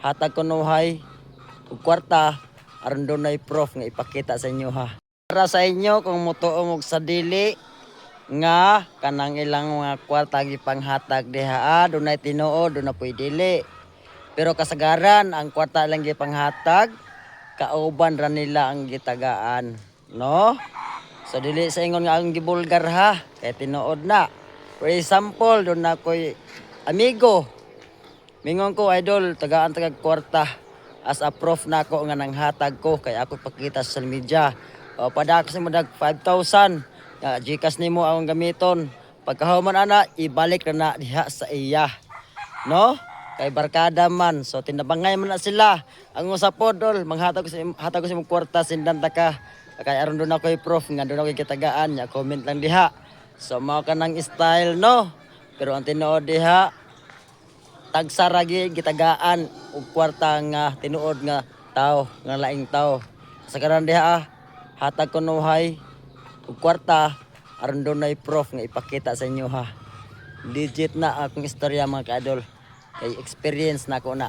Hatag ko nuhay ug kwarta aron dunay proof nga ipakita sa inyo ha. Para sa inyo kung mutuo og sa dili nga kanang ilang mga kwarta gipanghatag diha dunay tinuod dunay puy dili. Pero kasagaran ang kwarta lang gipanghatag kauban ra nila ang gitagaan, no? So dili sa ingon nga ang gibulgar ha, kay tinuod na. For example, doon na ko'y amigo. Mingon ko idol, tagaan tagag kwarta. As a proof na ako nga nanghatag ko kay ako pakita sa social media. O padak sa mo dag 5,000. Gcash nimo akong gamiton. Pagkahuman ana, ibalik na diha sa iya. No? Kay barkada man. So tinabangay man na sila. Ang usapod dol, manghatag ko sa imong kwarta sindan ta ka. Kay aron doon ako'y proof nga doon ako'y kitagaan nya comment lang diha. So mao kanang style no. Pero ang tinuod diha tagsaragi gitagaan ug kwarta nga tinuod nga tao nga laing tao. Sa karon diha hatag ko nuhay ug kwarta aron dunay proof nga ipakita sa inyo ha. Legit na akong istorya mga kaidol. Kay experience na ko na.